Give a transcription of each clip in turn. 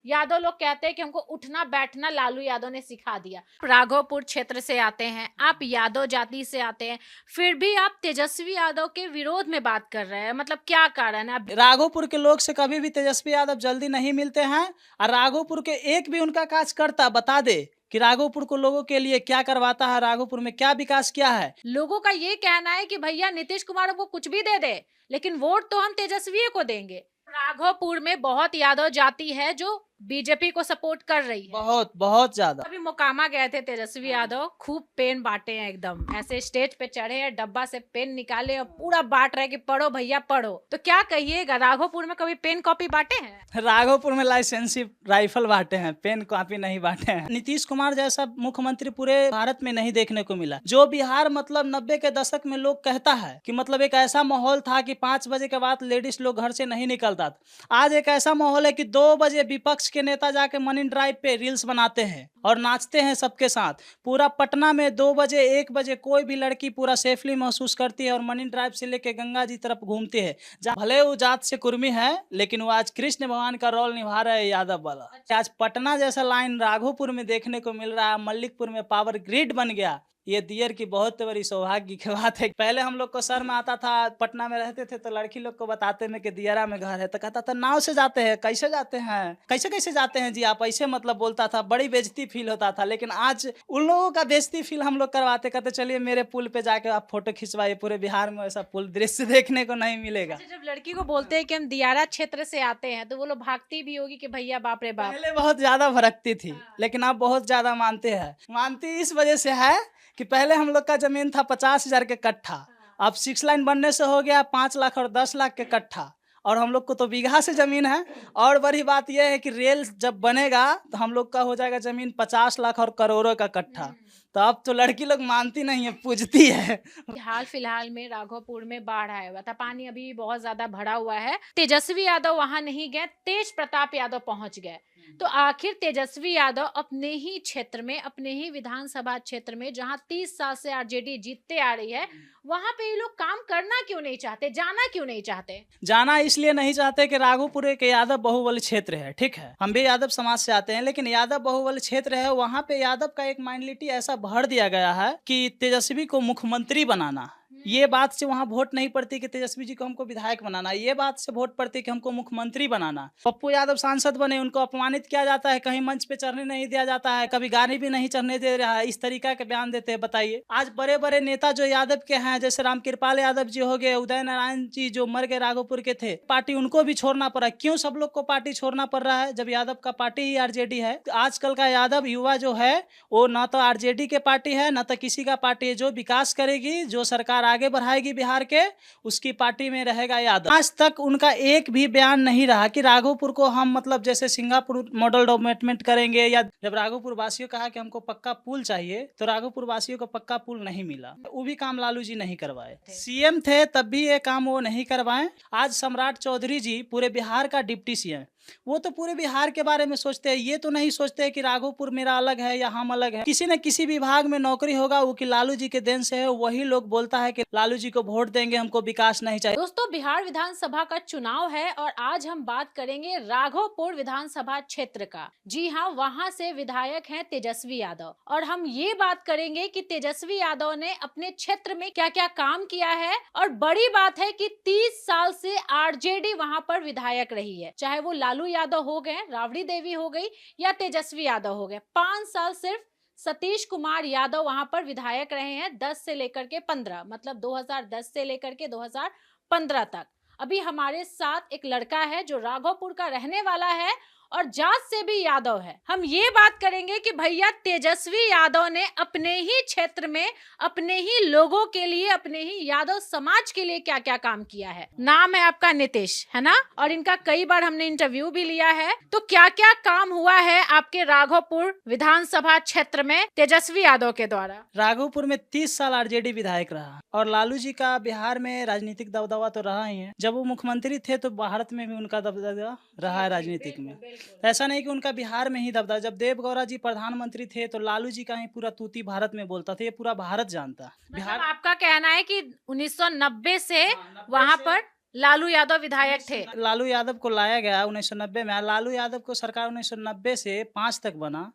यादव लोग कहते हैं कि हमको उठना बैठना लालू यादव ने सिखा दिया। राघोपुर क्षेत्र से आते हैं, आप यादव जाति से आते हैं, फिर भी आप तेजस्वी यादव के विरोध में बात कर रहे हैं, मतलब क्या कारण है? राघोपुर के लोग से कभी भी तेजस्वी यादव जल्दी नहीं मिलते हैं। और राघोपुर के एक भी उनका कार्यकर्ता बता दे कि राघोपुर को लोगों के लिए क्या करवाता है, राघोपुर में क्या विकास किया है। लोगों का ये कहना है कि भैया नीतीश कुमार को कुछ भी दे दे, लेकिन वोट तो हम तेजस्वी को देंगे। राघोपुर में बहुत यादव जाति है जो बीजेपी को सपोर्ट कर रही है। बहुत बहुत ज्यादा। अभी मोकामा गए थे तेजस्वी यादव, खूब पेन बांटे हैं, एकदम ऐसे स्टेज पे चढ़े हैं, डब्बा से पेन निकाले और पूरा बांट रहे कि पढ़ो भैया पढ़ो। तो क्या कहिएगा, राघोपुर में कभी पेन कॉपी बांटे हैं? राघोपुर में लाइसेंसी राइफल बांटे हैं, पेन कॉपी नहीं बांटे हैं। नीतीश कुमार जैसा मुख्यमंत्री पूरे भारत में नहीं देखने को मिला। जो बिहार मतलब 90 के दशक में लोग कहता है कि मतलब एक ऐसा माहौल था कि 5 बजे के बाद लेडीज लोग घर से नहीं निकलता था। आज एक ऐसा माहौल है कि 2 बजे विपक्ष के नेता जाके मरीन ड्राइव पे रील्स बनाते हैं और नाचते हैं सबके साथ। पूरा पटना में 2 बजे 1 बजे कोई भी लड़की पूरा सेफली महसूस करती है और मरीन ड्राइव से लेके गंगा जी तरफ घूमती है। भले वो जात से कुर्मी है, लेकिन वो आज कृष्ण भगवान का रोल निभा रहा है यादव वाला। आज पटना जैसा लाइन राघोपुर में देखने को मिल रहा है, मल्लिकपुर में पावर ग्रिड बन गया। ये दियर की बहुत बड़ी सौभाग्य की बात है। पहले हम लोग को शर्म आता था, पटना में रहते थे तो लड़की लोग को बताते में कि दियरा में घर है, तो कहता था नाव से जाते हैं, कैसे जाते हैं, कैसे कैसे जाते हैं जी आप, ऐसे मतलब बोलता था, बड़ी बेइज्जती फील होता था। लेकिन आज उन लोगों का बेइज्जती फील हम लोग करवाते, कहते चलिए मेरे पुल पे जाके आप फोटो खिंचवाइए। पूरे बिहार में ऐसा पुल दृश्य देखने को नहीं मिलेगा। अच्छा, जब लड़की को बोलते हैं कि हम दियारा क्षेत्र से आते हैं तो वो लोग भागती भी होगी कि भैया बाप रे बाप। पहले बहुत ज्यादा भड़कती थी, लेकिन अब बहुत ज्यादा मानते हैं। मानती इस वजह से है कि पहले हम लोग का जमीन था 50,000 के कट्ठा, अब 6 लाइन बनने से हो गया 5 लाख और 10 लाख के कट्ठा। और हम लोग को तो बीघा से जमीन है। और बड़ी बात यह है कि रेल जब बनेगा तो हम लोग का हो जाएगा जमीन 50 लाख और करोड़ों का कट्ठा। तो अब तो लड़की लोग मानती नहीं है, पूजती है। हाल फिलहाल में राघोपुर में बाढ़ आया हुआ था, पानी अभी बहुत ज्यादा भरा हुआ है। तेजस्वी यादव वहां नहीं गए, तेज प्रताप यादव पहुंच गए। तो आखिर तेजस्वी यादव अपने ही क्षेत्र में, अपने ही विधानसभा क्षेत्र में जहां 30 साल से आरजेडी जीतते आ रही है, वहां पे ये लोग काम करना क्यों नहीं चाहते, जाना क्यों नहीं चाहते? जाना इसलिए नहीं चाहते कि राघोपुर एक यादव बहुबल क्षेत्र है। ठीक है, हम भी यादव समाज से आते हैं, लेकिन यादव बहुबल क्षेत्र है, वहाँ पे यादव का एक माइनॉरिटी ऐसा भर दिया गया है कि तेजस्वी को मुख्यमंत्री बनाना। ये बात से वहाँ वोट नहीं पड़ती कि तेजस्वी जी को हमको विधायक बनाना, ये बात से वोट पड़ती कि हमको मुख्यमंत्री बनाना। पप्पू यादव सांसद बने, उनको अपमानित किया जाता है, कहीं मंच पे चढ़ने नहीं दिया जाता है, कभी गाड़ी भी नहीं चढ़ने दे रहा है, इस तरीका के बयान देते हैं। बताइए, आज बड़े बड़े नेता जो यादव के हैं, जैसे रामकृपाल यादव जी हो गए, उदय नारायण जी जो मर गए राघोपुर के थे, पार्टी उनको भी छोड़ना पड़ा। क्यों सब लोग को पार्टी छोड़ना पड़ रहा है जब यादव का पार्टी ही आरजेडी है? तो आजकल का यादव युवा जो है वो ना तो आरजेडी के पार्टी है, ना तो किसी का पार्टी है। जो विकास करेगी, जो सरकार आगे बढ़ाएगी बिहार के, उसकी पार्टी में रहेगा यादव। आज तक उनका एक भी बयान नहीं रहा कि राघोपुर को हम मतलब जैसे सिंगापुर मॉडल डेवलपमेंट करेंगे। या जब राघोपुर वासियों कहा कि हमको पक्का पुल चाहिए, तो राघोपुर वासियों को पक्का पुल नहीं मिला। वो भी काम लालू जी नहीं करवाए। सीएम थे तब भी ये काम वो नहीं करवाए। आज सम्राट चौधरी जी पूरे बिहार का डिप्टी सीएम, वो तो पूरे बिहार के बारे में सोचते हैं। ये तो नहीं सोचते कि राघोपुर मेरा अलग है या हम अलग है। किसी न किसी विभाग में नौकरी होगा वो कि लालू जी के देन से है, वही लोग बोलता है कि लालू जी को वोट देंगे, हमको विकास नहीं चाहिए। दोस्तों, बिहार विधानसभा का चुनाव है और आज हम बात करेंगे राघोपुर विधानसभा क्षेत्र का। जी हाँ, वहां से विधायक हैं तेजस्वी यादव, और हम ये बात करेंगे कि तेजस्वी यादव ने अपने क्षेत्र में क्या क्या काम किया है। और बड़ी बात है कि 30 साल से आरजेडी वहां पर विधायक रही है, चाहे वो लालू यादव हो गए, राबड़ी देवी हो गई, या तेजस्वी यादव हो गए। 5 साल सिर्फ सतीश कुमार यादव वहां पर विधायक रहे हैं, 10 से लेकर के 15, मतलब 2010 से लेकर के 2015 तक। अभी हमारे साथ एक लड़का है जो राघोपुर का रहने वाला है और जात से भी यादव है। हम ये बात करेंगे कि भैया तेजस्वी यादव ने अपने ही क्षेत्र में, अपने ही लोगों के लिए, अपने ही यादव समाज के लिए क्या क्या काम किया है। नाम है आपका नीतीश, है ना? और इनका कई बार हमने इंटरव्यू भी लिया है। तो क्या क्या काम हुआ है आपके राघोपुर विधानसभा क्षेत्र में तेजस्वी यादव के द्वारा? राघोपुर में 30 साल आरजेडी विधायक रहा और लालू जी का बिहार में राजनीतिक दबदबा तो रहा ही है। जब वो मुख्यमंत्री थे तो भारत में भी उनका दबदबा रहा है राजनीतिक में। ऐसा नहीं कि उनका बिहार में ही दबदबा। जब देवगौड़ा जी प्रधानमंत्री थे तो लालू जी का ही पूरा तूती भारत में बोलता था, ये पूरा भारत जानता। मतलब आपका कहना है कि 1990 से वहां पर लालू यादव विधायक थे। लालू यादव को लाया गया 1990 में। लालू यादव को सरकार 1990 से 5 तक बना।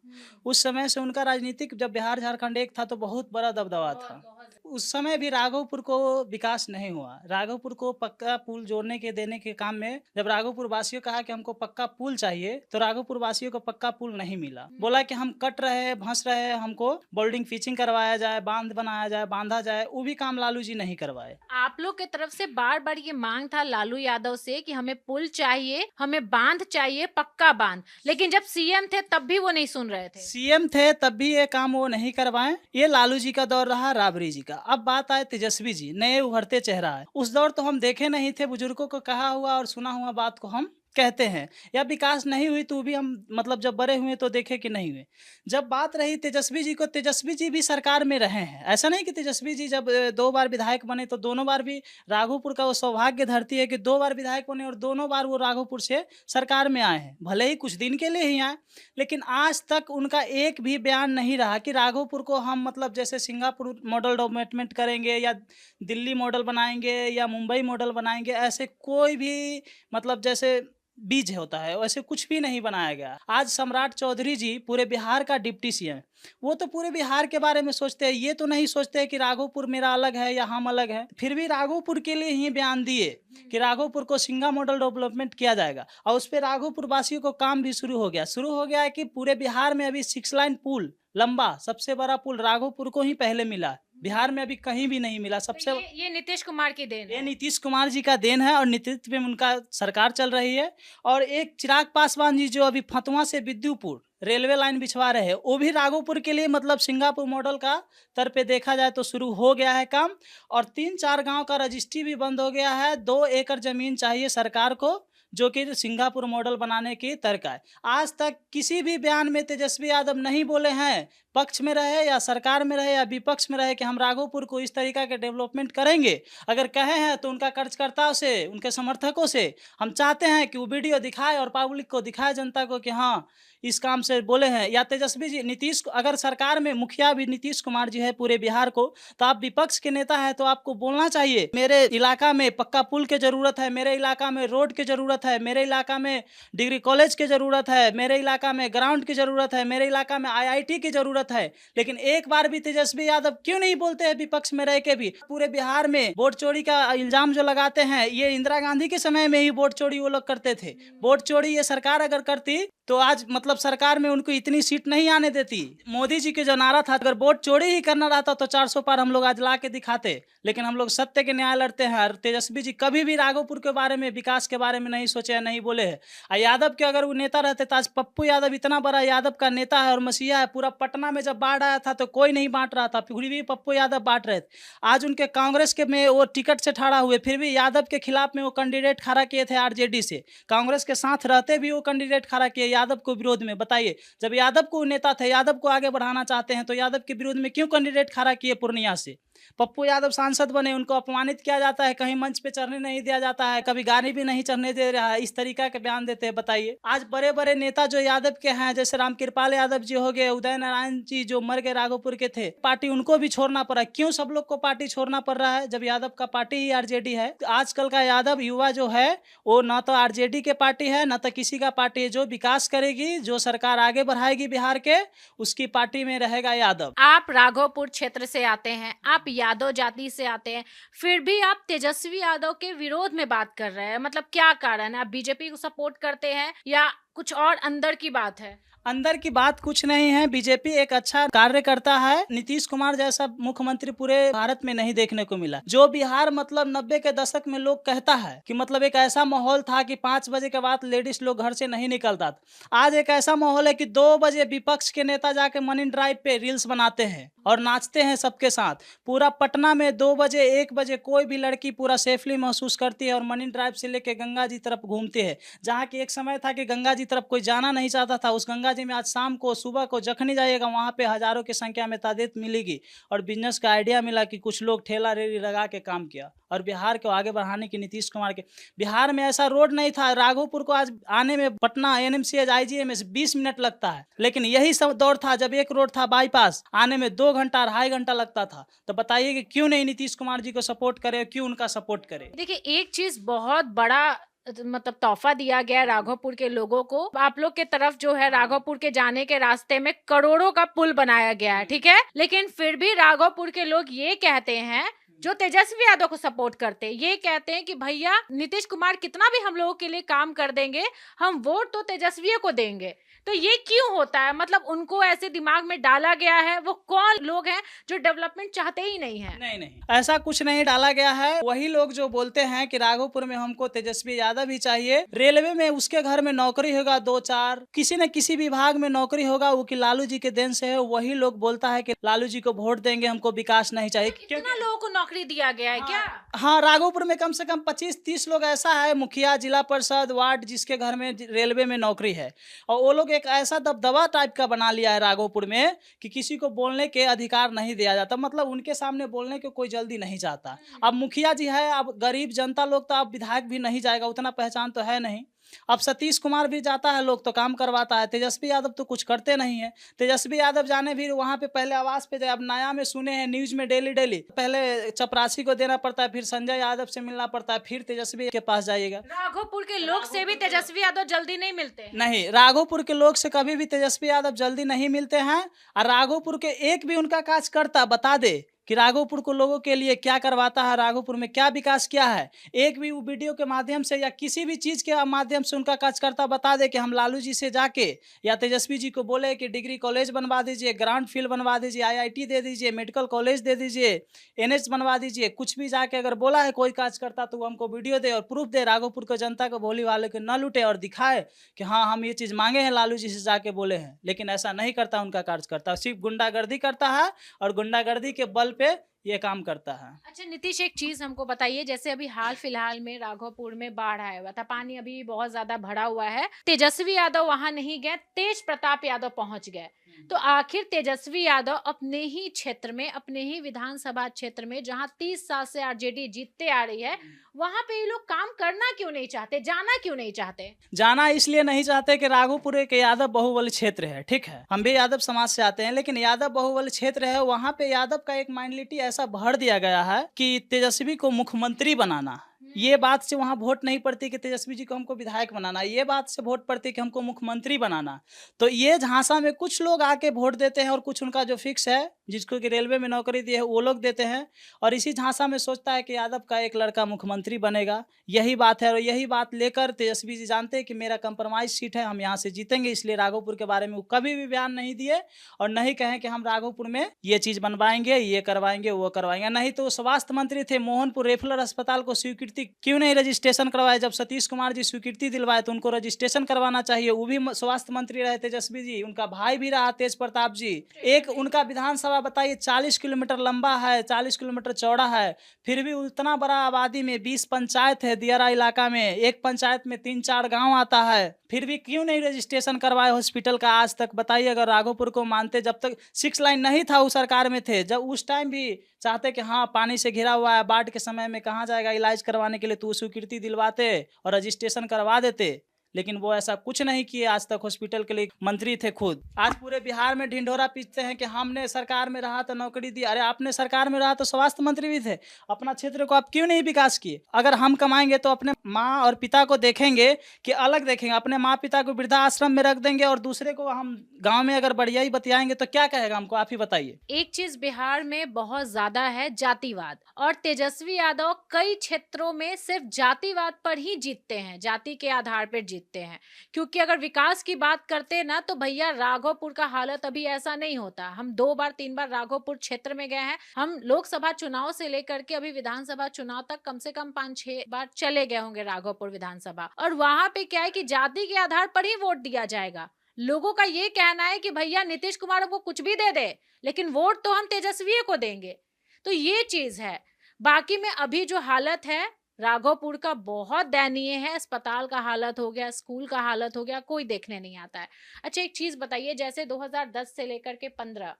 उस समय से उनका राजनीतिक, जब बिहार झारखंड एक था तो बहुत बड़ा दबदबा था। उस समय भी राघोपुर को विकास नहीं हुआ। राघोपुर को पक्का पुल जोड़ने के देने के काम में जब राघोपुर वासियों कहा कि हमको पक्का पुल चाहिए, तो राघोपुर वासियों को पक्का पुल नहीं मिला। बोला कि हम कट रहे हैं, भंस रहे हैं, हमको बोल्डिंग पिचिंग करवाया जाए, बांध बनाया जाए, बांधा जाए। वो भी काम लालू जी नहीं करवाए। आप लोग की तरफ से बार बार ये मांग था लालू यादव से कि हमें पुल चाहिए, हमें बांध चाहिए, पक्का बांध, लेकिन जब सीएम थे तब भी वो नहीं सुन रहे थे। सीएम थे तब भी ये काम वो नहीं करवाए। ये लालू जी का दौर रहा, राबड़ी जी का। अब बात आए तेजस्वी जी, नए उभरते चेहरा है। उस दौर तो हम देखे नहीं थे, बुजुर्गों को कहा हुआ और सुना हुआ बात को हम कहते हैं। या विकास नहीं हुई तो भी हम मतलब जब बड़े हुए तो देखे कि नहीं हुए। जब बात रही तेजस्वी जी को, तेजस्वी जी भी सरकार में रहे हैं। ऐसा नहीं कि तेजस्वी जी जब 2 बार विधायक बने तो दोनों बार भी राघोपुर का वो सौभाग्य धरती है कि 2 बार विधायक बने और दोनों बार वो राघोपुर से सरकार में आए हैं। भले ही कुछ दिन के लिए ही आए, लेकिन आज तक उनका एक भी बयान नहीं रहा कि राघोपुर को हम मतलब जैसे सिंगापुर मॉडल डेवलपमेंट करेंगे या दिल्ली मॉडल बनाएंगे या मुंबई मॉडल बनाएंगे। ऐसे कोई भी मतलब जैसे बीज होता है वैसे कुछ भी नहीं बनाया गया। आज सम्राट चौधरी जी पूरे बिहार का डिप्टी सीएम, वो तो पूरे बिहार के बारे में सोचते हैं। ये तो नहीं सोचते कि राघोपुर मेरा अलग है या हम अलग हैं। फिर भी राघोपुर के लिए ही बयान दिए कि राघोपुर को सिंगा मॉडल डेवलपमेंट किया जाएगा और उस पर राघोपुर वासियों को काम भी शुरू हो गया है कि पूरे बिहार में अभी 6 लाइन पुल लंबा सबसे बड़ा पुल राघोपुर को ही पहले मिला। बिहार में अभी कहीं भी नहीं मिला। सबसे ये नीतीश कुमार की देन ये है। नीतीश कुमार जी का देन है और नेतृत्व में उनका सरकार चल रही है। और एक चिराग पासवान जी जो अभी फतुआ से विद्युपुर रेलवे लाइन बिछवा रहे हैं, वो भी राघोपुर के लिए मतलब सिंगापुर मॉडल का तर पे देखा जाए तो शुरू हो गया है काम। और 3-4 गांव का रजिस्ट्री भी बंद हो गया है। 2 एकड़ जमीन चाहिए सरकार को, जो कि सिंगापुर मॉडल बनाने की तर्क है। आज तक किसी भी बयान में तेजस्वी यादव नहीं बोले हैं, पक्ष में रहे या सरकार में रहे या विपक्ष में रहे, कि हम राघोपुर को इस तरीका के डेवलपमेंट करेंगे। अगर कहे हैं तो उनका कार्यकर्ताओं से, उनके समर्थकों से हम चाहते हैं कि वो वीडियो दिखाए और पब्लिक को दिखाए, जनता को, कि हाँ इस काम से बोले हैं। या तेजस्वी जी, नीतीश, अगर सरकार में मुखिया भी नीतीश कुमार जी है पूरे बिहार को, तो आप विपक्ष के नेता हैं तो आपको बोलना चाहिए मेरे इलाका में पक्का पुल की जरूरत है, मेरे इलाका में रोड की जरूरत है, मेरे इलाका में डिग्री कॉलेज की जरूरत है, मेरे इलाका में ग्राउंड की जरूरत है, मेरे इलाका में IIT की जरूरत है। लेकिन एक बार भी तेजस्वी यादव क्यों नहीं बोलते हैं विपक्ष में रह के भी? पूरे बिहार में वोट चोरी का इल्जाम जो लगाते हैं, ये इंदिरा गांधी के समय में ही वोट चोरी वो लोग करते थे। वोट चोरी ये सरकार अगर करती तो आज मतलब सरकार में उनको इतनी सीट नहीं आने देती। मोदी जी के जो नारा था, अगर वोट चोरी ही करना रहता तो 400 पार हम लोग आज ला के दिखाते। लेकिन हम लोग सत्य के न्याय लड़ते हैं। और तेजस्वी जी कभी भी राघोपुर के बारे में, विकास के बारे में नहीं सोचे या नहीं बोले हैं। और यादव के अगर वो नेता रहते तो आज पप्पू यादव इतना बड़ा यादव का नेता है और मसीहा है। पूरा पटना में जब बाढ़ आया था तो कोई नहीं बांट रहा था, फिर भी पप्पू यादव बांट रहे थे। आज उनके कांग्रेस के में वो टिकट से ठाड़ा हुए, फिर भी यादव के खिलाफ में वो कैंडिडेट खड़ा किए थे RJD से। कांग्रेस के साथ रहते भी वो कैंडिडेट खड़ा किए यादव को विरोध में। बताइए, जब यादव को नेता थे, यादव को आगे बढ़ाना चाहते हैं, तो यादव के विरोध में क्यों कैंडिडेट खड़ा किए पूर्णिया से? पप्पू यादव सांसद बने, उनको अपमानित किया जाता है, कहीं मंच पे चढ़ने नहीं दिया जाता है, कभी गाड़ी भी नहीं चढ़ने दे रहा है। इस तरीका के बयान देते हैं। बताइए, आज बड़े बड़े नेता जो यादव के हैं, जैसे रामकृपाल यादव जी हो गए, उदय नारायण जी जो मर गए राघोपुर के थे, पार्टी उनको भी छोड़ना पड़ा। क्यों सब लोग को पार्टी छोड़ना पड़ रहा है जब यादव का पार्टी ही RJD है? तो आजकल का यादव युवा जो है वो न तो RJD के पार्टी है, न तो किसी का पार्टी है। जो विकास करेगी, जो सरकार आगे बढ़ाएगी बिहार के, उसकी पार्टी में रहेगा यादव। आप राघोपुर क्षेत्र से आते हैं, आप यादव जाति से आते हैं, फिर भी आप तेजस्वी यादव के विरोध में बात कर रहे हैं। मतलब क्या कारण है? आप बीजेपी को सपोर्ट करते हैं या कुछ और अंदर की बात है? अंदर की बात कुछ नहीं है। बीजेपी एक अच्छा कार्य करता है। नीतीश कुमार जैसा मुख्यमंत्री पूरे भारत में नहीं देखने को मिला। जो बिहार मतलब 90 के दशक में लोग कहता है कि मतलब एक ऐसा माहौल था कि 5 बजे के बाद लेडीज लोग घर से नहीं निकलता था। आज एक ऐसा माहौल है कि 2 बजे विपक्ष के नेता जाके मरीन ड्राइव पे रील्स बनाते हैं और नाचते हैं सबके साथ। पूरा पटना में 2 बजे 1 बजे कोई भी लड़की पूरा सेफली महसूस करती है और मरीन ड्राइव से लेके गंगा जी तरफ घूमती है। जहाँ की एक समय था कि गंगा जी तरफ कोई जाना नहीं चाहता था। उस गंगा जी में आज शाम को, सुबह को जखनी जाइएगा वहाँ पे हज़ारों की संख्या में तादाद मिलेगी। और बिज़नेस का आइडिया मिला कि कुछ लोग ठेला रेहड़ी लगा के काम किया और बिहार को आगे बढ़ाने की नीतीश कुमार के। बिहार में ऐसा रोड नहीं था, राघोपुर को आज आने में पटना एनएमसीएच आईजीएमएस 20 मिनट लगता है, लेकिन यही सब दौर था जब एक रोड था बाईपास, आने में 2 घंटा 2.5 घंटा लगता था। तो बताइए कि क्यों नहीं नीतीश कुमार जी को सपोर्ट करे, क्यों उनका सपोर्ट करे। देखिए, एक चीज बहुत बड़ा मतलब तोहफा दिया गया है राघोपुर के लोगों को। आप लोग के तरफ जो है राघोपुर के जाने के रास्ते में करोड़ों का पुल बनाया गया है, ठीक है, लेकिन फिर भी राघोपुर के लोग ये कहते हैं, जो तेजस्वी यादव को सपोर्ट करते हैं, ये कहते हैं कि भैया नीतीश कुमार कितना भी हम लोगों के लिए काम कर देंगे, हम वोट तो तेजस्वी को देंगे। तो ये क्यों होता है? मतलब उनको ऐसे दिमाग में डाला गया है? वो कौन लोग हैं जो डेवलपमेंट चाहते ही नहीं है? नहीं, ऐसा कुछ नहीं डाला गया है। वही लोग जो बोलते हैं कि राघोपुर में हमको तेजस्वी यादव ही चाहिए, रेलवे में उसके घर में नौकरी होगा 2-4, किसी न किसी विभाग में नौकरी होगा, वो कि लालू जी के देन से है। वही लोग बोलता है कि लालू जी को वोट देंगे, हमको विकास नहीं चाहिए। कितना लोगों को नौकरी दिया गया है क्या? हाँ, राघोपुर में कम से कम 25-30 लोग ऐसा है, मुखिया, जिला परिषद, वार्ड, जिसके घर में रेलवे में नौकरी है। और वो लोग एक ऐसा दबदबा टाइप का बना लिया है राघोपुर में कि किसी को बोलने के अधिकार नहीं दिया जाता। मतलब उनके सामने बोलने को कोई जल्दी नहीं चाहता। अब मुखिया जी है, अब गरीब जनता लोग तो अब विधायक भी नहीं जाएगा, उतना पहचान तो है नहीं। अब सतीश कुमार भी जाता है, लोग तो काम करवाता है। तेजस्वी यादव तो कुछ करते नहीं है। तेजस्वी यादव जाने भी वहाँ पे पहले आवास पे जाए, अब नया में सुने हैं न्यूज में डेली पहले चपरासी को देना पड़ता है, फिर संजय यादव से मिलना पड़ता है, फिर तेजस्वी के पास जाइएगा। राघोपुर के लोग से भी तेजस्वी यादव जल्दी नहीं मिलते हैं। नहीं, राघोपुर के लोग से कभी भी तेजस्वी यादव जल्दी नहीं मिलते हैं। और राघोपुर के एक भी उनका कार्यकर्ता बता दे कि राघोपुर को लोगों के लिए क्या करवाता है, राघोपुर में क्या विकास किया है, एक भी वो वीडियो के माध्यम से या किसी भी चीज़ के माध्यम से उनका कार्यकर्ता बता दे कि हम लालू जी से जाके या तेजस्वी जी को बोले कि डिग्री कॉलेज बनवा दीजिए, ग्रांट फील्ड बनवा दीजिए, आईआईटी दे दीजिए, मेडिकल कॉलेज दे दीजिए, एनएच बनवा दीजिए, कुछ भी जाके अगर बोला है कोई कार्यकर्ता तो वो हमको वीडियो दे और प्रूफ दे, राघोपुर को जनता को, भोली वाले को न लूटे और दिखाए कि हाँ हम ये चीज़ मांगे हैं, लालू जी से जाके बोले हैं। लेकिन ऐसा नहीं करता उनका कार्यकर्ता, सिर्फ गुंडागर्दी करता है और गुंडागर्दी के बल पे ये काम करता है। अच्छा नीतीश, एक चीज हमको बताइए, जैसे अभी हाल फिलहाल में राघोपुर में बाढ़ आया हुआ था, पानी अभी बहुत ज्यादा भरा हुआ है, तेजस्वी यादव वहां नहीं गए, तेज प्रताप यादव पहुंच गए। तो आखिर तेजस्वी यादव अपने ही क्षेत्र में, अपने ही विधानसभा क्षेत्र में, जहां 30 साल से आरजेडी जीतते आ रही है, वहां पे ये लोग काम करना क्यों नहीं चाहते, जाना क्यों नहीं चाहते? जाना इसलिए नहीं चाहते कि राघोपुर एक यादव बहुबल क्षेत्र है, ठीक है, हम भी यादव समाज से आते हैं, लेकिन यादव बहुबल क्षेत्र है, वहाँ पे यादव का एक माइंडलिटी ऐसा भर दिया गया है कि तेजस्वी को मुख्यमंत्री बनाना, ये बात से वहाँ वोट नहीं पड़ती कि तेजस्वी जी को हमको विधायक बनाना, ये बात से वोट पड़ती कि हमको मुख्यमंत्री बनाना। तो ये झांसा में कुछ लोग आके वोट देते हैं और कुछ उनका जो फिक्स है, जिसको कि रेलवे में नौकरी दी है, वो लोग देते हैं। और इसी झांसा में सोचता है कि यादव का एक लड़का मुख्यमंत्री बनेगा, यही बात है। और यही बात लेकर तेजस्वी जी जानते हैं कि मेरा कंप्रोमाइज सीट है, हम यहाँ से जीतेंगे, इसलिए राघोपुर के बारे में वो कभी भी बयान नहीं दिए और नहीं कहें कि हम राघोपुर में ये चीज़ बनवाएंगे, ये करवाएंगे, वो करवाएंगे। नहीं तो स्वास्थ्य मंत्री थे, मोहनपुर रेफरल अस्पताल को स्वीकृति क्यों नहीं रजिस्ट्रेशन करवाए? जब सतीश कुमार जी स्वीकृति दिलवाए तो उनको रजिस्ट्रेशन करवाना चाहिए। वो भी स्वास्थ्य मंत्री रहे तेजस्वी जी, उनका भाई भी रहा तेज प्रताप जी। एक उनका विधानसभा बताइए 40 किलोमीटर लंबा है, 40 किलोमीटर चौड़ा है, फिर भी उतना बड़ा आबादी में 20 पंचायत है दियारा इलाका में, एक पंचायत में 3-4 गांव आता है, फिर भी क्यों नहीं रजिस्ट्रेशन करवाए हॉस्पिटल का आज तक? बताइए, अगर राघोपुर को मानते, जब तक 6 लाइन नहीं था उस सरकार में थे, जब उस टाइम भी चाहते कि हाँ पानी से घिरा हुआ है, बाढ़ के समय में कहाँ जाएगा इलाज करवाने के लिए, तो स्वीकृति दिलवाते और रजिस्ट्रेशन करवा देते। लेकिन वो ऐसा कुछ नहीं किए आज तक। हॉस्पिटल के लिए मंत्री थे खुद। आज पूरे बिहार में ढिंढोरा पीटते हैं कि हमने सरकार में रहा तो नौकरी दी। अरे आपने सरकार में रहा तो स्वास्थ्य मंत्री भी थे, अपना क्षेत्र को आप क्यों नहीं विकास किए? अगर हम कमाएंगे तो अपने माँ और पिता को देखेंगे कि अलग देखेंगे? अपने माँ पिता को वृद्धाश्रम में रख देंगे और दूसरे को हम गाँव में अगर बढ़िया ही बतियाएंगे तो क्या कहेगा हमको? आप ही बताइए। एक चीज बिहार में बहुत ज्यादा है, जातिवाद। और तेजस्वी यादव कई क्षेत्रों में सिर्फ जातिवाद पर ही जीतते हैं, जाति के आधार पर जीतते हैं। क्योंकि अगर विकास की बात करते ना तो भैया राघोपुर का हालत अभी ऐसा नहीं होता। हम 2 बार 3 बार राघोपुर क्षेत्र में गए हैं। हम लोकसभा चुनाव से लेकर के अभी विधानसभा चुनाव तक कम से कम 5-6 बार चले गए होंगे राघोपुर विधानसभा। और वहां पे क्या है कि जाति के आधार पर ही वोट दिया जाएगा। लोगों का ये कहना है कि भैया नीतीश कुमार को कुछ भी दे दे, लेकिन वोट तो हम तेजस्वी को देंगे। तो ये चीज है। बाकी में अभी जो हालत है राघोपुर का बहुत दयनीय है, अस्पताल का हालत हो गया, स्कूल का हालत हो गया, कोई देखने नहीं आता है। अच्छा एक चीज बताइए, जैसे 2010 से लेकर के 15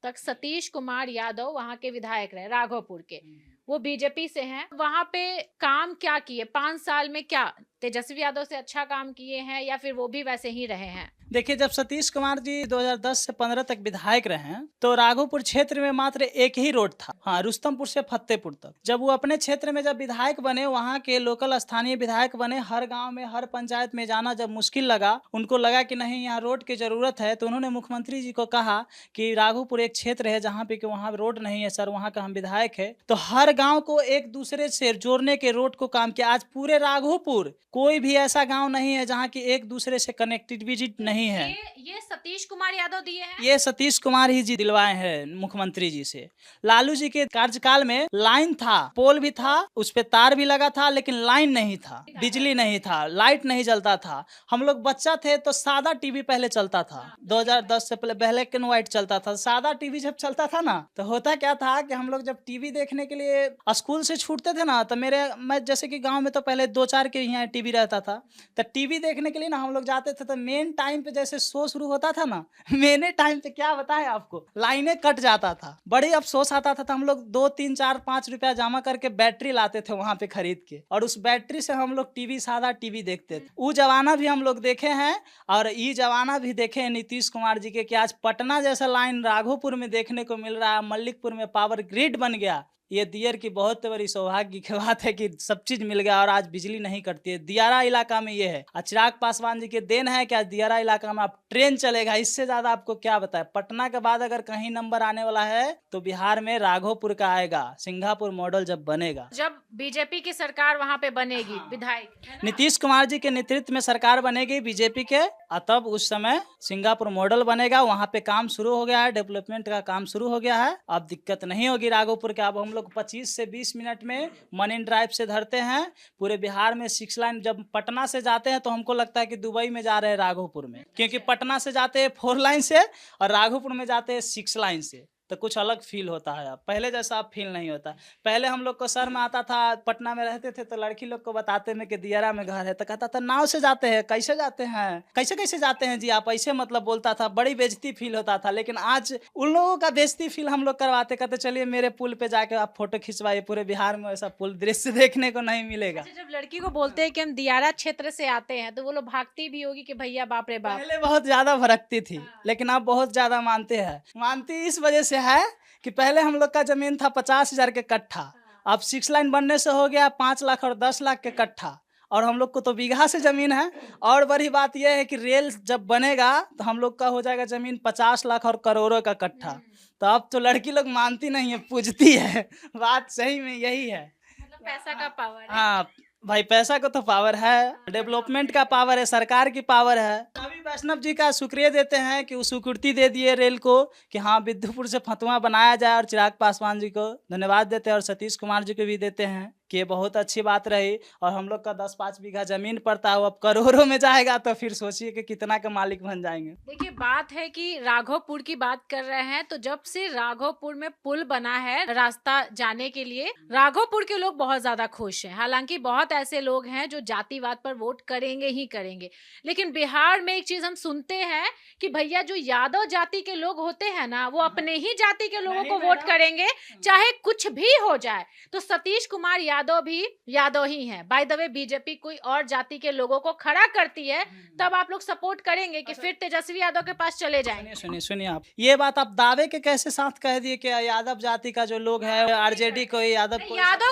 तक सतीश कुमार यादव वहां के विधायक रहे राघोपुर के, वो बीजेपी से हैं, वहां पे काम क्या किए 5 साल में? क्या तेजस्वी यादव से अच्छा काम किए हैं या फिर वो भी वैसे ही रहे हैं? देखिए, जब सतीश कुमार जी 2010 से 15 तक विधायक रहे हैं तो राघोपुर क्षेत्र में मात्र एक ही रोड था, हाँ, रुस्तमपुर से फतेहपुर तक। जब वो अपने क्षेत्र में जब विधायक बने, वहाँ के लोकल स्थानीय विधायक बने, हर गांव में हर पंचायत में जाना जब मुश्किल लगा, उनको लगा कि नहीं यहाँ रोड की जरूरत है, तो उन्होंने मुख्यमंत्री जी को कहा कि राघोपुर एक क्षेत्र है जहाँ पे कि वहाँ रोड नहीं है सर, वहाँ का हम विधायक है, तो हर गाँव को एक दूसरे से जोड़ने के रोड को काम किया। आज पूरे राघोपुर कोई भी ऐसा गाँव नहीं है जहाँ की एक दूसरे से कनेक्टिविटी नहीं है। ये सतीश कुमार यादव दिए हैं? ये सतीश कुमार ही जी दिलवाए हैं मुख्यमंत्री जी से। लालू जी के कार्यकाल में लाइन था, पोल भी था, उस पे तार भी लगा था, लेकिन लाइन नहीं था, बिजली नहीं था, लाइट नहीं जलता था। हम लोग बच्चा थे तो सादा टीवी पहले चलता था, 2010 से पहले ब्लैक एंड व्हाइट चलता था। सादा टीवी जब चलता था ना, तो होता क्या था कि हम लोग जब टीवी देखने के लिए स्कूल से छूटते थे ना, तो मैं जैसे कि गाँव में तो पहले 2-4 के यहाँ टीवी रहता था, तो टीवी देखने के लिए ना हम लोग जाते थे, तो मेन टाइम पे जैसे शो शुरू होता था ना, मेने टाइम पे क्या बताएं आपको, लाइनें कट जाता था, बड़ी अफसोस आता था। तो हम लोग 2, 3, 4, 5 रुपया जमा करके बैटरी लाते थे वहां पे खरीद के, और उस बैटरी से हम लोग टीवी, सादा टीवी देखते थे। वो जमाना भी हम लोग देखे हैं, और ये जमाना भी देखे हैं नीतीश कुमार जी के, कि आज पटना जैसा लाइन राघोपुर में देखने को मिल रहा है, मल्लिकपुर में पावर ग्रिड बन गया। ये दियर की बहुत बड़ी सौभाग्य की बात है कि सब चीज मिल गया और आज बिजली नहीं कटती है। दियारा इलाका में ये है, चिराग पासवान जी के देन है कि आज दियारा इलाका में आप ट्रेन चलेगा। इससे ज्यादा आपको क्या बताए। पटना के बाद अगर कहीं नंबर आने वाला है तो बिहार में राघोपुर का आएगा, सिंगापुर मॉडल जब बनेगा, जब बीजेपी की सरकार वहां पे बनेगी, विधायक नीतीश कुमार जी के नेतृत्व में सरकार बनेगी बीजेपी के, तब उस समय सिंगापुर मॉडल बनेगा। वहां पे काम शुरू हो गया है, डेवलपमेंट का काम शुरू हो गया है। अब दिक्कत नहीं होगी राघोपुर के। अब हम लोग 25 से 20 मिनट में मरीन ड्राइव से धरते हैं, पूरे बिहार में 6 लाइन। जब पटना से जाते हैं तो हमको लगता है कि दुबई में जा रहे हैं राघोपुर में, क्योंकि पटना से जाते हैं 4 लाइन से और राघोपुर में जाते हैं 6 लाइन से, तो कुछ अलग फील होता है। अब पहले जैसा अब फील नहीं होता। पहले हम लोग को शर्म आता था, पटना में रहते थे तो लड़की लोग को बताते में कि दियारा में घर है, तो कहता था नाव से जाते हैं, कैसे जाते हैं, कैसे कैसे जाते हैं जी आप, ऐसे मतलब बोलता था, बड़ी बेइज्जती फील होता था। लेकिन आज उन लोगों का बेइज्जती फील हम लोग करवाते, कहते चलिए मेरे पुल पे जाके आप फोटो खिंचवाइए, पूरे बिहार में ऐसा पुल दृश्य देखने को नहीं मिलेगा। अच्छा, जब लड़की को बोलते हैं कि हम दियारा क्षेत्र से आते हैं तो वो लोग भागती भी होगी कि भैया बाप रे बाप। पहले बहुत ज्यादा भड़कती थी, लेकिन अब बहुत ज्यादा मानते हैं। मानती इस वजह से है कि पहले हम लोग का जमीन था 50,000 के कट्ठा, अब 6 लाइन बनने से हो गया 5 लाख और 10 लाख के कट्ठा, और हम लोग को तो बीघा से जमीन है। और बड़ी बात यह है कि रेल जब बनेगा तो हम लोग का हो जाएगा जमीन 50 लाख और करोड़ों का कट्ठा। तो अब तो लड़की लोग मानती नहीं है, पूजती है। बात सही में यही है, मतलब पैसा का पावर है। हाँ भाई, पैसा का तो पावर है, डेवलपमेंट का पावर है, सरकार की पावर है। अभी वैष्णव जी का शुक्रिया देते हैं कि वो स्वीकृति दे दिए रेल को, कि हाँ विद्युपुर से फतुहा बनाया जाए, और चिराग पासवान जी को धन्यवाद देते हैं, और सतीश कुमार जी को भी देते हैं कि ये बहुत अच्छी बात रही। और हम लोग का 10-5 बीघा जमीन पड़ता है, वो अब करोड़ों में जाएगा, तो फिर सोचिए कि कितना का मालिक बन जाएंगे। देखिए, बात है कि राघोपुर की बात कर रहे हैं, तो जब से राघोपुर में पुल बना है रास्ता जाने के लिए, राघोपुर के लोग बहुत ज्यादा खुश हैं। हालांकि बहुत ऐसे लोग हैं जो जातिवाद पर वोट करेंगे ही करेंगे, लेकिन बिहार में एक चीज हम सुनते हैं कि भैया जो यादव जाति के लोग होते हैं ना, वो अपने ही जाति के लोगों को वोट करेंगे, चाहे कुछ भी हो जाए। तो सतीश कुमार यादव भी यादव ही हैं। बाय द वे, बीजेपी कोई और जाति के लोगों को खड़ा करती है तब आप लोग सपोर्ट करेंगे कि फिर तेजस्वी यादव के पास चले जाएंगे? सुनिए आप, ये बात आप दावे के कैसे साथ कह दिए कि यादव जाति का जो लोग है आरजेडी को, यादव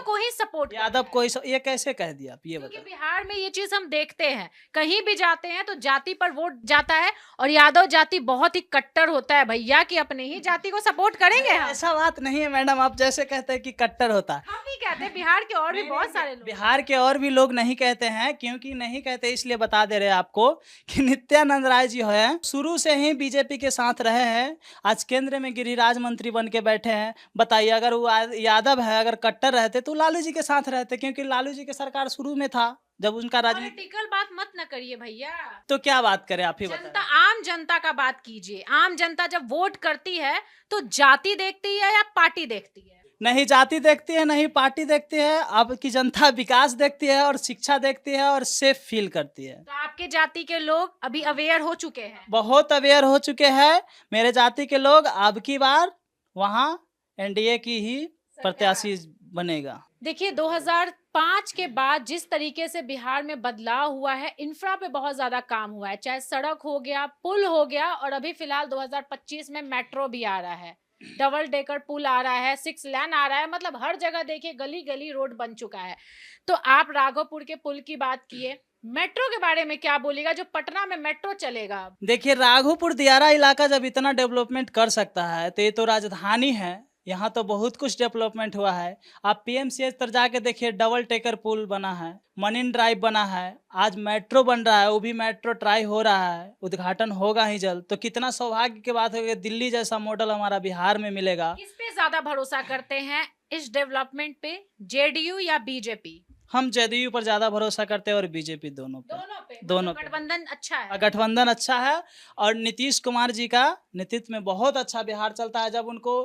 को ही सपोर्ट, ये कैसे कह दिया आप, ये बताइए। बिहार में ये चीज हम देखते हैं, कहीं भी जाते हैं तो जाति पर वोट जाता है, और यादव जाति बहुत ही कट्टर होता है भैया, कि अपने ही जाति को सपोर्ट करेंगे हम। ऐसा बात नहीं है मैडम, आप जैसे कहते हैं कि कट्टर होता है। हम नहीं कहते, बिहार के और भी बहुत सारे लोग, बिहार के और भी लोग नहीं कहते हैं। क्योंकि नहीं कहते इसलिए बता दे रहे हैं आपको कि नित्यानंद राय जी है, शुरू से ही बीजेपी के साथ रहे हैं, आज केंद्र में गिरिराज मंत्री बन के बैठे हैं। बताइए, अगर वो यादव है, अगर कट्टर रहते तो लालू जी के साथ रहते, क्योंकि लालू जी की सरकार शुरू में था जब उनका पॉलिटिकल बात मत न करिए भैया। तो क्या बात करें, आप ही जनता, आम जनता का बात कीजिए। आम जनता जब वोट करती है तो जाति देखती है या पार्टी देखती है? नहीं जाति देखती है, नहीं पार्टी देखती है, अब की जनता विकास देखती है और शिक्षा देखती है और सेफ फील करती है। तो आपके जाति के लोग अभी अवेयर हो चुके हैं। बहुत अवेयर हो चुके हैं मेरे जाति के लोग। अब की बार वहाँ एनडीए की ही प्रत्याशी बनेगा। देखिए 2005 के बाद जिस तरीके से बिहार में बदलाव हुआ है, इंफ्रा पे बहुत ज्यादा काम हुआ है, चाहे सड़क हो गया, पुल हो गया, और अभी फिलहाल 2025 में मेट्रो भी आ रहा है, डबल डेकर पुल आ रहा है, 6 लेन आ रहा है, मतलब हर जगह देखिए गली गली रोड बन चुका है। तो आप राघोपुर के पुल की बात किए, मेट्रो के बारे में क्या बोलेगा, जो पटना में मेट्रो चलेगा? देखिए राघोपुर दियारा इलाका जब इतना डेवलपमेंट कर सकता है तो ये तो राजधानी है, यहाँ तो बहुत कुछ डेवलपमेंट हुआ है। आप पीएमसीएच पर जाके देखिए, डबल टेकर पुल बना है, मरीन ड्राइव बना है, आज मेट्रो बन रहा है, वो भी मेट्रो ट्राई हो रहा है, उद्घाटन होगा ही जल्द। तो कितना सौभाग्य की बात है कि दिल्ली जैसा मॉडल हमारा बिहार में मिलेगा। किस पे ज्यादा भरोसा करते हैं इस डेवलपमेंट पे, जेडीयू या बीजेपी? हम जदयू पर ज्यादा भरोसा करते हैं और बीजेपी दोनों पे। दोनों पे। गठबंधन अच्छा है। गठबंधन अच्छा है और नीतीश कुमार जी का नेतृत्व में बहुत अच्छा बिहार चलता है। जब उनको,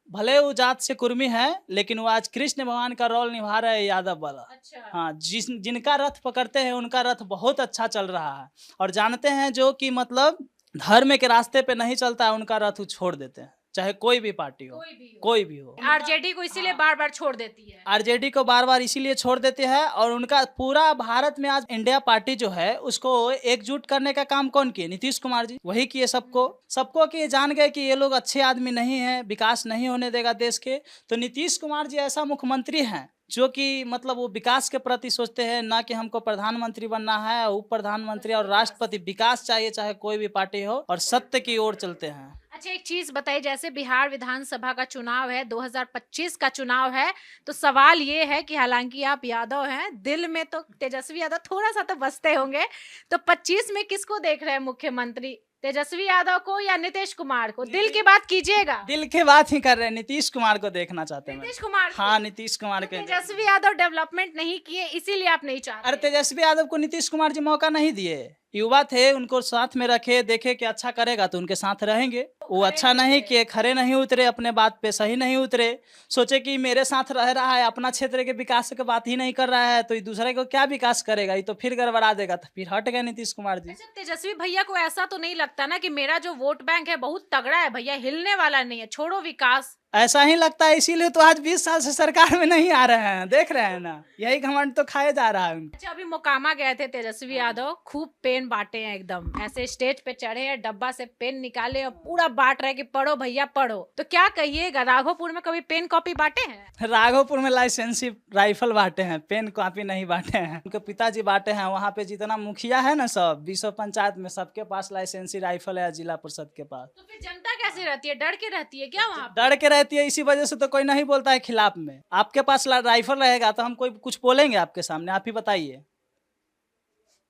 भले वो जात से कुर्मी है, लेकिन वो आज कृष्ण भगवान का रोल निभा रहे हैं, यादव वाला। अच्छा। हाँ, जिनका रथ पकड़ते हैं उनका रथ बहुत अच्छा चल रहा है। और जानते हैं जो कि मतलब धर्म के रास्ते पे नहीं चलता है, उनका रथ वो छोड़ देते हैं, चाहे कोई भी पार्टी हो, कोई भी हो। आरजेडी को इसीलिए बार बार छोड़ देती है। आरजेडी को बार बार इसीलिए छोड़ देते हैं। और उनका पूरा भारत में आज इंडिया पार्टी जो है उसको एकजुट करने का काम कौन किए? नीतीश कुमार जी, वही किए सबको कि ये जान गए कि ये लोग अच्छे आदमी नहीं है, विकास नहीं होने देगा देश के। तो नीतीश कुमार जी ऐसा मुख्यमंत्री हैं जो कि मतलब वो विकास के प्रति सोचते हैं, ना कि हमको प्रधानमंत्री बनना है, उप प्रधानमंत्री और राष्ट्रपति। विकास चाहिए चाहे कोई भी पार्टी हो, और सत्य की ओर चलते हैं। अच्छा, एक चीज बताइए, जैसे बिहार विधानसभा का चुनाव है, 2025 का चुनाव है, तो सवाल ये है कि हालांकि आप यादव हैं, दिल में तो तेजस्वी यादव थोड़ा सा तो बसते होंगे, तो 25 में किसको देख रहे हैं मुख्यमंत्री? तेजस्वी यादव को या नीतीश कुमार को? दिल की बात कीजिएगा। दिल की बात ही कर रहे हैं, नीतीश कुमार को देखना चाहते हैं। नीतीश कुमार को? हाँ, नीतीश कुमार के। तेजस्वी यादव डेवलपमेंट नहीं किए, इसीलिए आप नहीं चाहते? अरे तेजस्वी यादव को नीतीश कुमार जी मौका नहीं दिए, युवा थे, उनको साथ में रखे, देखे कि अच्छा करेगा तो उनके साथ रहेंगे। वो अच्छा नहीं किए, खड़े नहीं उतरे, अपने बात पे सही नहीं उतरे, सोचे कि मेरे साथ रह रहा है, अपना क्षेत्र के विकास की बात ही नहीं कर रहा है, तो दूसरे को क्या विकास करेगा, ये तो फिर गड़बड़ा देगा। तो फिर हट गए नीतीश कुमार जी। अच्छा, तेजस्वी भैया को ऐसा तो नहीं लगता ना कि मेरा जो वोट बैंक है बहुत तगड़ा है भैया, हिलने वाला नहीं है, छोड़ो विकास? ऐसा ही लगता है, इसीलिए तो आज 20 साल से सरकार में नहीं आ रहे हैं, देख रहे हैं ना, यही घमंड तो खाया जा रहा है। अच्छा, अभी मोकामा गए थे तेजस्वी यादव, खूब पेन बांटे हैं, एकदम ऐसे स्टेज पे चढ़े हैं, डब्बा से पेन निकाले और पूरा बांट रहे कि पढ़ो भैया पढ़ो। तो क्या कहिएगा, राघोपुर में कभी पेन कॉपी बांटे हैं? राघोपुर में लाइसेंसी राइफल बांटे हैं, पेन कॉपी नहीं बांटे हैं। उनके पिताजी बांटे हैं। वहाँ पे जितना मुखिया है ना, सब 20 पंचायत में सबके पास लाइसेंसी राइफल है, जिला परिषद के पास। तो फिर जनता कैसे रहती है, डर के रहती है क्या वहाँ? डर के रहती है, इसी वजह से तो कोई नहीं बोलता है खिलाफ में। आपके पास राइफल रहेगा तो हम कोई कुछ बोलेंगे आपके सामने? आप ही बताइए।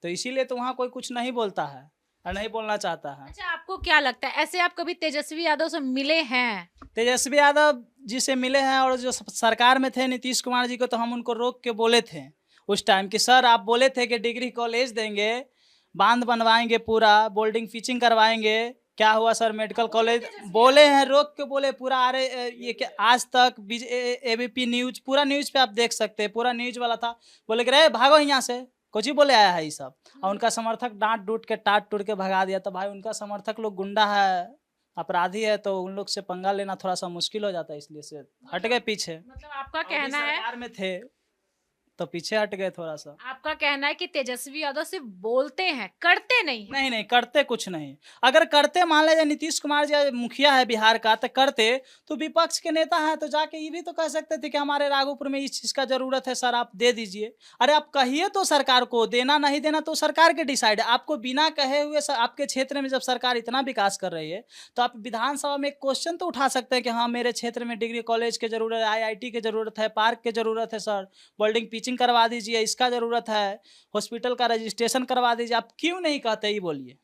तो इसीलिए तो वहाँ कोई कुछ नहीं बोलता है और नहीं बोलना चाहता है। अच्छा, आपको क्या लगता है, ऐसे आप कभी तेजस्वी यादव से मिले हैं? तेजस्वी यादव जी से मिले हैं, और जो सरकार में थे नीतीश कुमार जी को, तो हम उनको रोक के बोले थे उस टाइम कि सर आप बोले थे कि डिग्री कॉलेज देंगे, बांध बनवाएंगे, पूरा बोल्डिंग पिचिंग करवाएंगे, क्या हुआ सर? मेडिकल कॉलेज बोले हैं, रोक के बोले पूरा। अरे ये क्या, आज तक एबीपी न्यूज, पूरा न्यूज पे आप देख सकते हैं, पूरा न्यूज वाला था, बोले कि रे भागो यहाँ से, कुछ ही बोले आया है ये सब। और उनका समर्थक डांट डूट के टाट टूट के भगा दिया। तो भाई उनका समर्थक लोग गुंडा है, अपराधी है, तो उन लोग से पंगा लेना थोड़ा सा मुश्किल हो जाता है, इसलिए से हट गए पीछे। मतलब आपका कहना है, सरकार में थे तो पीछे हट गए थोड़ा सा। आपका कहना है कि तेजस्वी यादव सिर्फ बोलते हैं, करते नहीं? नहीं नहीं, करते कुछ नहीं। अगर करते, मान लीजिए नीतीश कुमार जी मुखिया है बिहार का, तो करते तो विपक्ष के नेता है तो जाके ये भी तो कह सकते थे कि हमारे राघोपुर में इस चीज का जरूरत है सर, आप दे दीजिए। अरे आप कहिए तो सरकार को, देना नहीं देना तो सरकार के डिसाइड है। आपको बिना कहे हुए आपके क्षेत्र में जब सरकार इतना विकास कर रही है, तो आप विधानसभा में एक क्वेश्चन तो उठा सकते हैं कि हाँ मेरे क्षेत्र में डिग्री कॉलेज की जरूरत है, IIT की जरूरत है, पार्क की जरूरत है सर, बिल्डिंग पिचिंग करवा दीजिए, इसका जरूरत है, हॉस्पिटल का रजिस्ट्रेशन करवा दीजिए। आप क्यों नहीं कहते, ये बोलिए।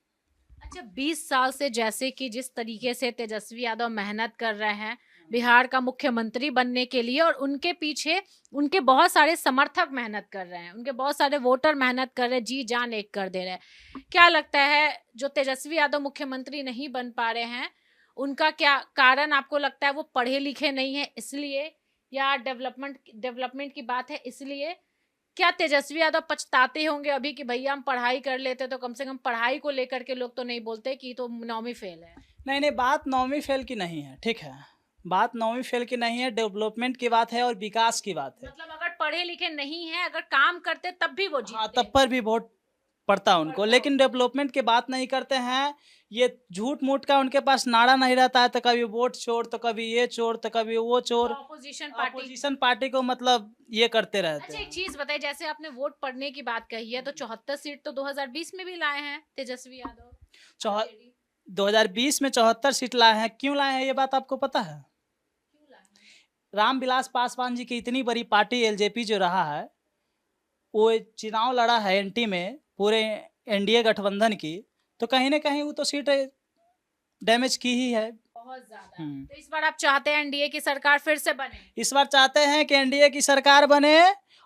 अच्छा, 20 साल से जैसे कि जिस तरीके से तेजस्वी यादव मेहनत कर रहे हैं बिहार का मुख्यमंत्री बनने के लिए, और उनके पीछे उनके बहुत सारे समर्थक मेहनत कर रहे हैं, उनके बहुत सारे वोटर मेहनत कर रहे हैं, जी जान एक कर दे रहे हैं, क्या लगता है जो तेजस्वी यादव मुख्यमंत्री नहीं बन पा रहे हैं, उनका क्या कारण आपको लगता है? वो पढ़े लिखे नहीं है इसलिए, या डेवलपमेंट की बात है, इसलिए क्या तेजस्वी यादव पछताते होंगे अभी कि भैया हम पढ़ाई कर लेते तो कम से कम पढ़ाई को लेकर के लोग तो नहीं बोलते कि तो 9वीं फेल है। नहीं नहीं, बात 9वीं फेल की नहीं है, ठीक है। बात 9वीं फेल की नहीं है, डेवलपमेंट की बात है और विकास की बात है। मतलब अगर पढ़े लिखे नहीं है, अगर काम करते तब भी वो हाँ, जीतते। तब पर भी वोट पड़ता उनको, पड़ता लेकिन डेवलपमेंट की बात नहीं करते हैं। ये झूठ मूठ का उनके पास नारा नहीं रहता है, तो कभी वोट चोर, तो कभी ये चोर, तो कभी वो चोर। Opposition party. अपोजिशन पार्टी को मतलब ये करते रहते अच्छा, एक हैं। चीज बताइए, जैसे आपने वोट पड़ने की बात कही है, तो 74 सीट तो 2020 में भी लाए हैं तेजस्वी यादव। चौह आरजेडी। 2020 में 74 सीट लाए हैं। क्यों लाए हैं ये बात आपको पता है? क्यों लाए हैं? रामविलास पासवान जी की इतनी बड़ी पार्टी एलजेपी जो रहा है, वो चुनाव लड़ा है एनटी में पूरे एनडीए गठबंधन की, तो कहीं ना कहीं वो तो सीट डैमेज की ही है। बहुत ज्यादा। हम्म। तो इस बार आप चाहते हैं एनडीए की सरकार फिर से बने? इस बार चाहते हैं कि एनडीए की सरकार बने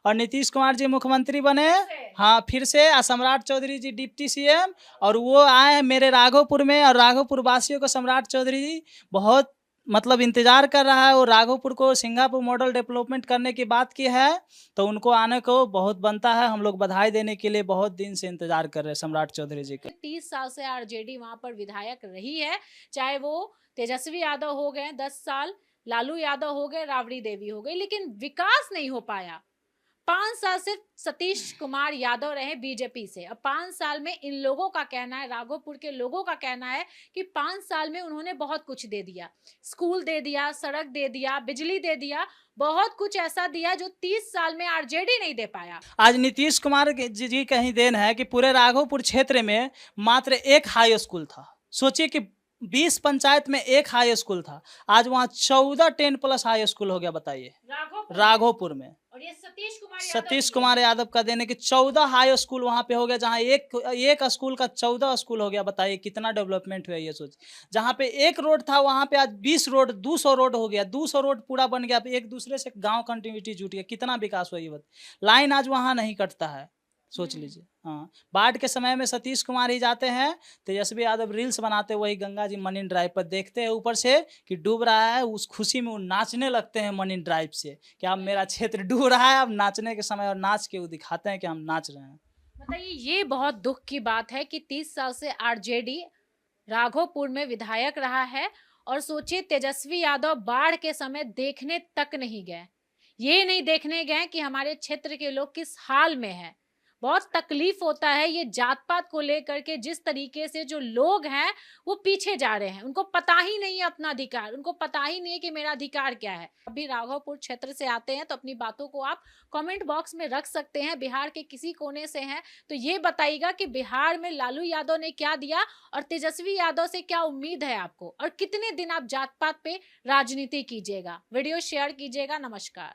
और नीतीश कुमार जी मुख्यमंत्री बने। से? हाँ, फिर से। सम्राट चौधरी जी डिप्टी सीएम, और वो आए मेरे राघोपुर में, और राघोपुर वासियों को सम्राट चौधरी जी बहुत मतलब इंतजार कर रहा है। वो राघोपुर को सिंगापुर मॉडल डेवलपमेंट करने की बात की है, तो उनको आने को बहुत बनता है। हम लोग बधाई देने के लिए बहुत दिन से इंतजार कर रहे हैं सम्राट चौधरी जी का। 30 साल से आरजेडी वहां पर विधायक रही है, चाहे वो तेजस्वी यादव हो गए 10 साल, लालू यादव हो गए, राबड़ी देवी हो गई, लेकिन विकास नहीं हो पाया। 5 साल से सतीश कुमार यादव रहे बीजेपी से। अब 5 साल में इन लोगों का कहना है, राघोपुर के लोगों का कहना है कि 5 साल में उन्होंने बहुत कुछ दे दिया। स्कूल दे दिया, सड़क दे दिया, बिजली दे दिया, बहुत कुछ ऐसा दिया जो 30 साल में आरजेडी नहीं दे पाया। आज नीतीश कुमार जी का ही देन है कि पूरे राघोपुर क्षेत्र में मात्र एक हाई स्कूल था। सोचिए कि 20 पंचायत में एक हाई स्कूल था, आज वहाँ 14 10+ हाई स्कूल हो गया। बताइए, राघोपुर में। और ये सतीश कुमार यादव का देने कि 14 हाई स्कूल वहाँ पे हो गया, जहाँ एक स्कूल का 14 स्कूल हो गया। बताइए कितना डेवलपमेंट हुआ ये सोच। जहाँ पे एक रोड था वहाँ पे आज 20 रोड, 200 रोड हो गया। 200 रोड पूरा बन गया, एक दूसरे से गांव कंटिन्यूटी जुट गया। कितना विकास हुआ ये बात। लाइन आज वहाँ नहीं कटता है, सोच लीजिए। हाँ, बाढ़ के समय में सतीश कुमार ही जाते हैं, तेजस्वी यादव रील्स बनाते, वही गंगा जी मरीन ड्राइव पर देखते हैं ऊपर से कि डूब रहा है, उस खुशी में वो नाचने लगते हैं मरीन ड्राइव से कि अब मेरा क्षेत्र डूब रहा है। अब नाचने के समय और नाच के वो दिखाते हैं कि हम नाच रहे हैं। बताइए, ये बहुत दुख की बात है कि 30 साल से आरजेडी राघोपुर में विधायक रहा है, और सोचिए तेजस्वी यादव बाढ़ के समय देखने तक नहीं गए। ये नहीं देखने गए कि हमारे क्षेत्र के लोग किस हाल में हैं। बहुत तकलीफ होता है ये जात पात को लेकर के, जिस तरीके से जो लोग हैं वो पीछे जा रहे हैं। उनको पता ही नहीं है अपना अधिकार, उनको पता ही नहीं है कि मेरा अधिकार क्या है। अभी राघोपुर क्षेत्र से आते हैं तो अपनी बातों को आप कमेंट बॉक्स में रख सकते हैं। बिहार के किसी कोने से हैं तो ये बताइएगा कि बिहार में लालू यादव ने क्या दिया और तेजस्वी यादव से क्या उम्मीद है आपको, और कितने दिन आप जात पात पे राजनीति कीजिएगा। वीडियो शेयर कीजिएगा। नमस्कार।